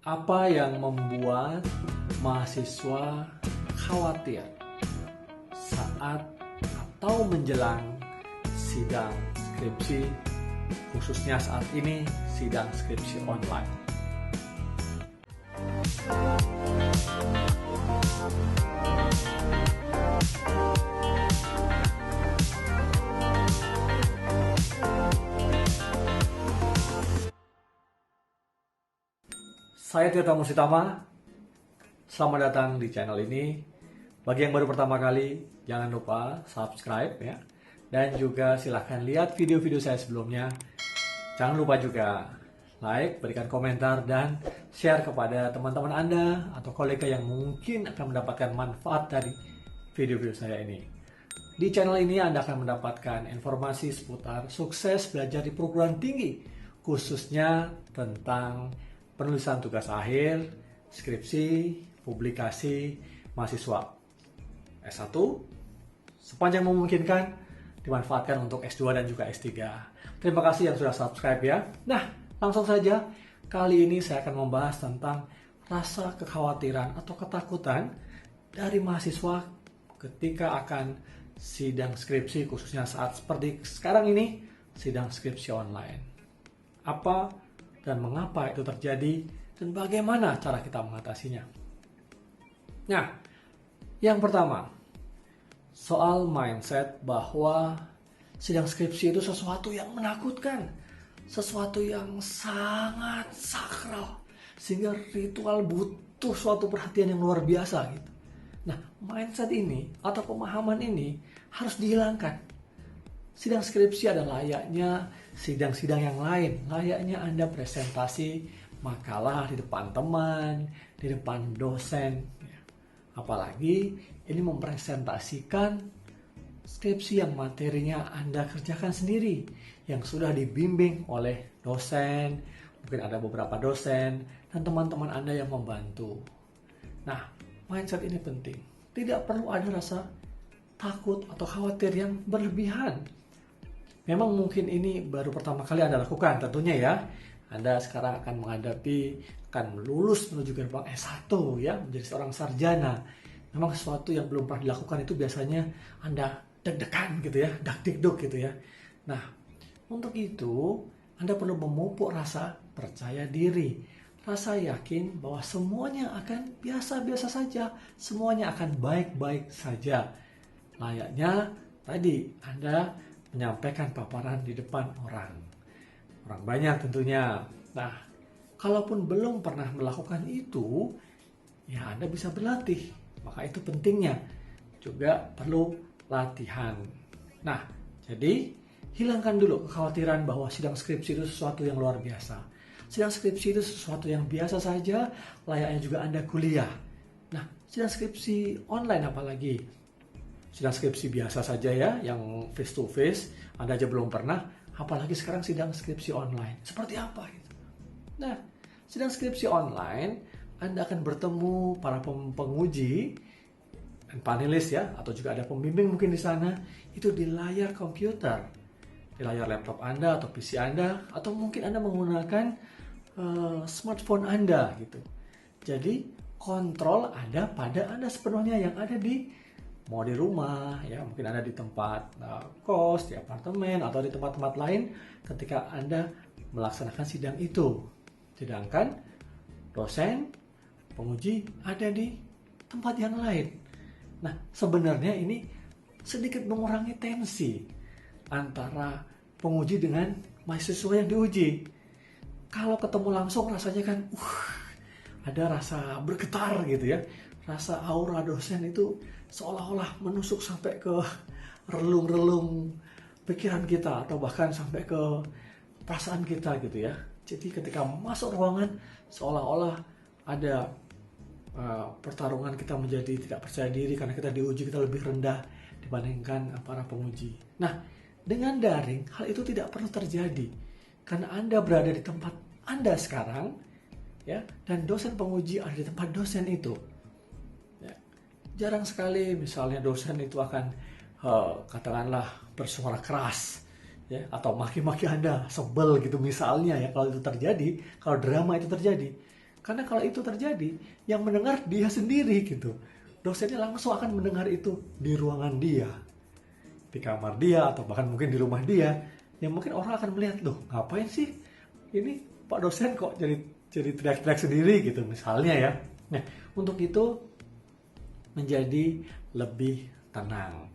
Apa yang membuat mahasiswa khawatir saat atau menjelang sidang skripsi, khususnya saat ini sidang skripsi online? Saya Tirta Musitama, selamat datang di channel ini. Bagi yang baru pertama kali, jangan lupa subscribe ya. Dan juga silahkan lihat video-video saya sebelumnya. Jangan lupa juga like, berikan komentar, dan share kepada teman-teman Anda atau kolega yang mungkin akan mendapatkan manfaat dari video-video saya ini. Di channel ini Anda akan mendapatkan informasi seputar sukses belajar di perguruan tinggi, khususnya tentang penulisan tugas akhir, skripsi, publikasi mahasiswa S1, sepanjang memungkinkan dimanfaatkan untuk S2 dan juga S3. Terima kasih yang sudah subscribe ya. Nah, langsung saja, kali ini saya akan membahas tentang rasa kekhawatiran atau ketakutan dari mahasiswa ketika akan sidang skripsi, khususnya saat seperti sekarang ini, sidang skripsi online. Apa dan mengapa itu terjadi, dan bagaimana cara kita mengatasinya. Nah, yang pertama, soal mindset bahwa sidang skripsi itu sesuatu yang menakutkan, sesuatu yang sangat sakral, sehingga ritual butuh suatu perhatian yang luar biasa gitu. Nah, mindset ini atau pemahaman ini harus dihilangkan. Sidang skripsi adalah layaknya sidang-sidang yang lain, layaknya Anda presentasi makalah di depan teman, di depan dosen. Apalagi ini mempresentasikan skripsi yang materinya Anda kerjakan sendiri, yang sudah dibimbing oleh dosen, mungkin ada beberapa dosen, dan teman-teman Anda yang membantu. Nah, mindset ini penting. Tidak perlu ada rasa takut atau khawatir yang berlebihan. Memang mungkin ini baru pertama kali Anda lakukan tentunya ya. Anda sekarang akan akan lulus menuju gerbang S1 ya, menjadi seorang sarjana. Memang sesuatu yang belum pernah dilakukan itu biasanya Anda deg-degan gitu ya, dak-dikduk gitu ya. Nah, untuk itu Anda perlu memupuk rasa percaya diri, rasa yakin bahwa semuanya akan biasa-biasa saja, semuanya akan baik-baik saja. Layaknya tadi Anda menyampaikan paparan di depan orang banyak tentunya. Nah, kalaupun belum pernah melakukan itu, ya Anda bisa berlatih. Maka itu pentingnya. Juga perlu latihan. Nah, jadi hilangkan dulu kekhawatiran bahwa sidang skripsi itu sesuatu yang luar biasa. Sidang skripsi itu sesuatu yang biasa saja, layaknya juga Anda kuliah. Nah, sidang skripsi online apalagi? Sidang skripsi biasa saja ya, yang face to face, Anda aja belum pernah, apalagi sekarang sidang skripsi online. Seperti apa gitu. Nah, sidang skripsi online, Anda akan bertemu para penguji dan panelis ya, atau juga ada pembimbing mungkin di sana, itu di layar komputer, di layar laptop Anda atau PC Anda, atau mungkin Anda menggunakan smartphone Anda gitu. Jadi, kontrol ada pada Anda sepenuhnya, yang ada mau di rumah, ya mungkin Anda di tempat kos, di apartemen, atau di tempat-tempat lain ketika Anda melaksanakan sidang itu. Sedangkan dosen, penguji ada di tempat yang lain. Nah, sebenarnya ini sedikit mengurangi tensi antara penguji dengan mahasiswa yang diuji. Kalau ketemu langsung rasanya kan ada rasa bergetar gitu ya. Rasa aura dosen itu seolah-olah menusuk sampai ke relung-relung pikiran kita, atau bahkan sampai ke perasaan kita gitu ya. Jadi ketika masuk ruangan, seolah-olah ada pertarungan kita menjadi tidak percaya diri karena kita diuji, kita lebih rendah dibandingkan para penguji. Nah, dengan daring hal itu tidak perlu terjadi karena Anda berada di tempat Anda sekarang ya, dan dosen penguji ada di tempat dosen itu. Jarang sekali misalnya dosen itu akan katakanlah bersuara keras ya, atau maki-maki Anda sebel gitu misalnya ya. Kalau itu terjadi, kalau drama itu terjadi, Karena kalau itu terjadi, yang mendengar dia sendiri gitu. Dosennya langsung akan mendengar itu di ruangan dia, di kamar dia, atau bahkan mungkin di rumah dia. Yang mungkin orang akan melihat, loh ngapain sih ini Pak dosen kok jadi teriak-teriak sendiri gitu misalnya ya. Nah, untuk itu menjadi lebih tenang.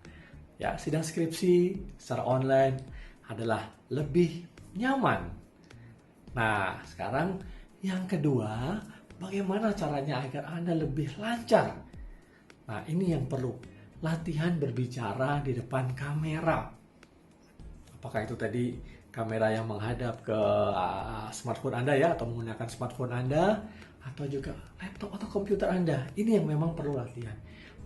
Ya, sidang skripsi secara online adalah lebih nyaman. Nah, sekarang yang kedua, bagaimana caranya agar Anda lebih lancar? Nah, ini yang perlu. Latihan berbicara di depan kamera. Apakah itu tadi kamera yang menghadap ke smartphone Anda ya, atau menggunakan smartphone Anda, atau juga laptop atau komputer Anda. Ini yang memang perlu latihan.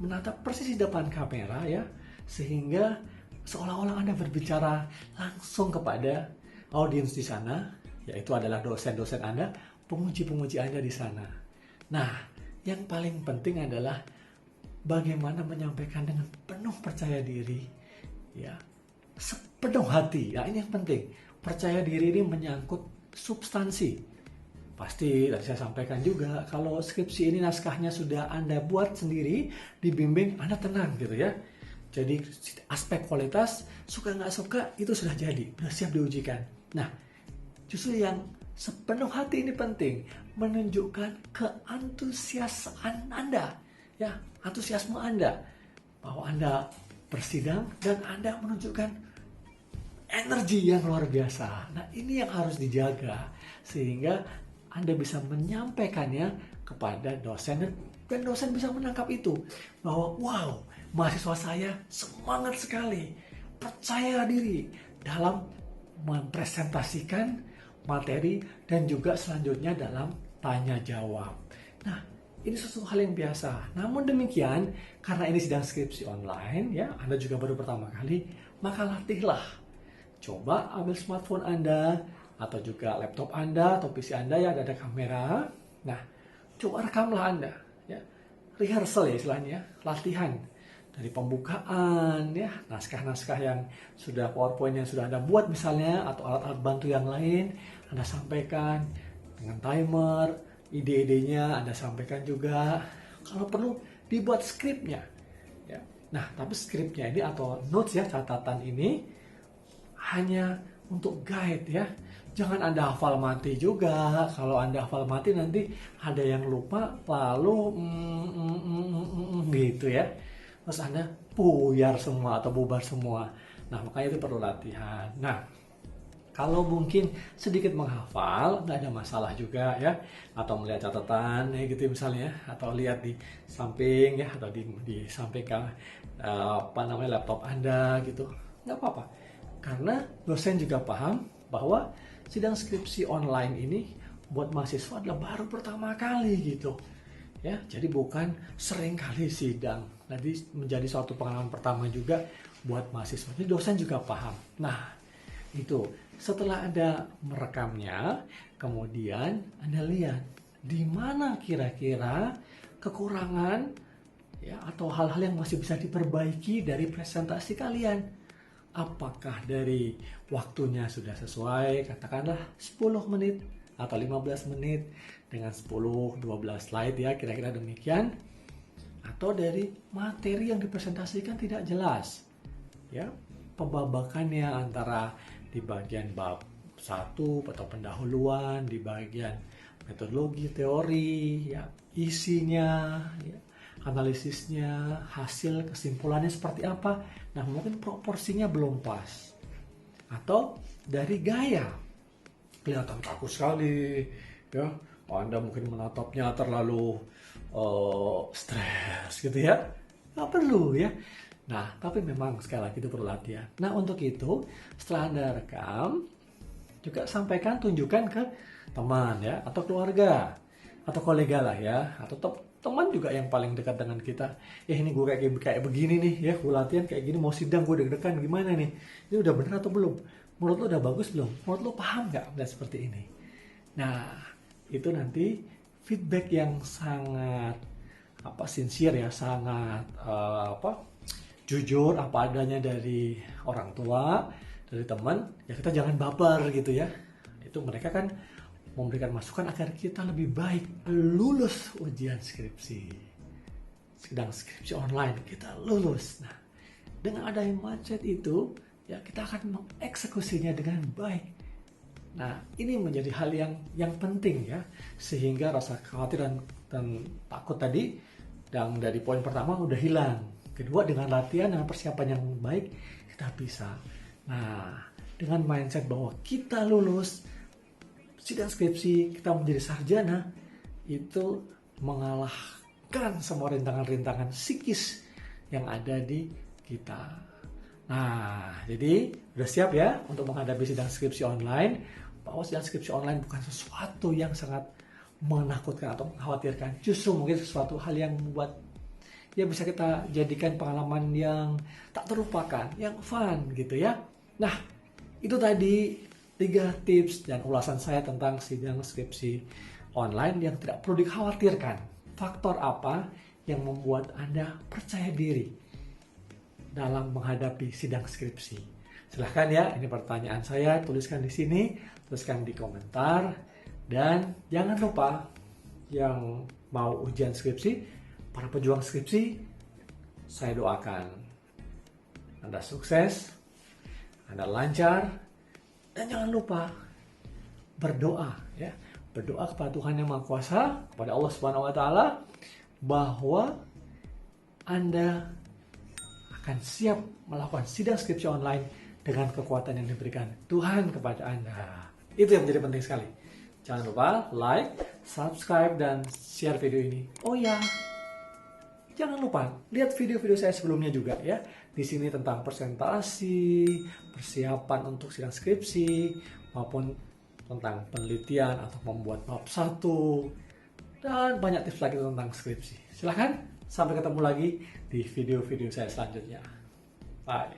Menatap persis di depan kamera ya, sehingga seolah-olah Anda berbicara langsung kepada audiens di sana, yaitu adalah dosen-dosen Anda, penguji-penguji Anda di sana. Nah, yang paling penting adalah bagaimana menyampaikan dengan penuh percaya diri, ya, sepenuh hati. Nah, ini yang penting. Percaya diri ini menyangkut substansi. Pasti tadi saya sampaikan juga, kalau skripsi ini naskahnya sudah Anda buat sendiri, dibimbing, Anda tenang gitu ya. Jadi aspek kualitas, suka nggak suka, itu sudah jadi, sudah siap diujikan. Nah, justru yang sepenuh hati ini penting, menunjukkan keantusiasan Anda, ya, antusiasme Anda, bahwa Anda bersidang dan Anda menunjukkan energi yang luar biasa. Nah, ini yang harus dijaga, sehingga Anda bisa menyampaikannya kepada dosen, dan dosen bisa menangkap itu, bahwa wow, mahasiswa saya semangat sekali, percaya diri dalam mempresentasikan materi dan juga selanjutnya dalam tanya jawab. Nah, ini sesuatu hal yang biasa. Namun demikian, karena ini sidang skripsi online, ya, Anda juga baru pertama kali, maka latihlah. Coba ambil smartphone Anda, atau juga laptop Anda, atau PC Anda yang ada kamera. Nah, coba rekamlah Anda. Ya. Rehearsal ya istilahnya, latihan. Dari pembukaan, ya, naskah-naskah yang sudah PowerPoint yang sudah Anda buat misalnya, atau alat-alat bantu yang lain, Anda sampaikan dengan timer, ide-idenya Anda sampaikan juga. Kalau perlu dibuat skripnya. Ya. Nah, tapi skripnya ini atau notes ya, catatan ini hanya untuk guide ya. Jangan Anda hafal mati juga. Kalau Anda hafal mati nanti ada yang lupa lalu gitu ya. Terus Anda buyar semua atau bubar semua. Nah, makanya itu perlu latihan. Nah, kalau mungkin sedikit menghafal, nggak ada masalah juga ya. Atau melihat catatan ya gitu misalnya, atau lihat di samping ya, atau di samping laptop Anda gitu. Nggak apa-apa. Karena dosen juga paham bahwa sidang skripsi online ini buat mahasiswa adalah baru pertama kali gitu. Ya, jadi bukan sering kali sidang. Nanti menjadi suatu pengalaman pertama juga buat mahasiswa. Jadi dosen juga paham. Nah, itu setelah Anda merekamnya, kemudian Anda lihat di mana kira-kira kekurangan ya, atau hal-hal yang masih bisa diperbaiki dari presentasi kalian. Apakah dari waktunya sudah sesuai, katakanlah 10 menit atau 15 menit dengan 10-12 slide ya, kira-kira demikian. Atau dari materi yang dipresentasikan tidak jelas. Ya, pembabakannya antara di bagian bab 1 atau pendahuluan, di bagian metodologi teori, ya, isinya, ya, analisisnya, hasil kesimpulannya seperti apa. Nah, mungkin proporsinya belum pas. Atau dari gaya, kelihatan kaku sekali, ya. Anda mungkin menatapnya terlalu stres gitu ya. Nggak perlu ya. Nah, tapi memang sekali lagi itu perlu latihan. Nah, untuk itu setelah Anda rekam, juga sampaikan, tunjukkan ke teman ya, atau keluarga, atau kolega lah ya, atau teman juga yang paling dekat dengan kita. Ini gue kayak begini nih ya, gue latihan kayak gini, mau sidang gue deg-degan gimana nih, ini udah bener atau belum, menurut lo udah bagus belum, menurut lo paham nggak dan seperti ini. Nah, itu nanti feedback yang sangat sincere ya, sangat jujur apa adanya dari orang tua, dari teman, ya kita jangan baper gitu ya. Itu mereka kan memberikan masukan agar kita lebih baik lulus ujian skripsi. Sedang skripsi online kita lulus. Nah, dengan adanya mindset itu, ya kita akan mengeksekusinya dengan baik. Nah, ini menjadi hal yang penting ya, sehingga rasa khawatir dan takut tadi yang dari poin pertama udah hilang. Kedua, dengan latihan dan persiapan yang baik kita bisa. Nah, dengan mindset bahwa kita lulus sidang skripsi, kita menjadi sarjana, itu mengalahkan semua rintangan-rintangan psikis yang ada di kita. Nah, jadi udah siap ya untuk menghadapi sidang skripsi online. Bahwa sidang skripsi online bukan sesuatu yang sangat menakutkan atau mengkhawatirkan. Justru mungkin sesuatu hal yang membuat ya bisa kita jadikan pengalaman yang tak terlupakan, yang fun gitu ya. Nah, itu tadi 3 tips dan ulasan saya tentang sidang skripsi online yang tidak perlu dikhawatirkan. Faktor apa yang membuat Anda percaya diri dalam menghadapi sidang skripsi? Silahkan ya, ini pertanyaan saya, tuliskan di sini, tuliskan di komentar. Dan jangan lupa yang mau ujian skripsi, para pejuang skripsi, saya doakan Anda sukses, Anda lancar, dan jangan lupa berdoa ya. Berdoa kepada Tuhan Yang Maha Kuasa, kepada Allah Subhanahu wa taala, bahwa Anda akan siap melakukan sidang skripsi online dengan kekuatan yang diberikan Tuhan kepada Anda. Itu yang menjadi penting sekali. Jangan lupa like, subscribe, dan share video ini. Oh ya, jangan lupa lihat video-video saya sebelumnya juga ya. Di sini tentang presentasi, persiapan untuk sidang skripsi, maupun tentang penelitian atau membuat bab 1, dan banyak tips lagi tentang skripsi. Silahkan, sampai ketemu lagi di video-video saya selanjutnya. Bye.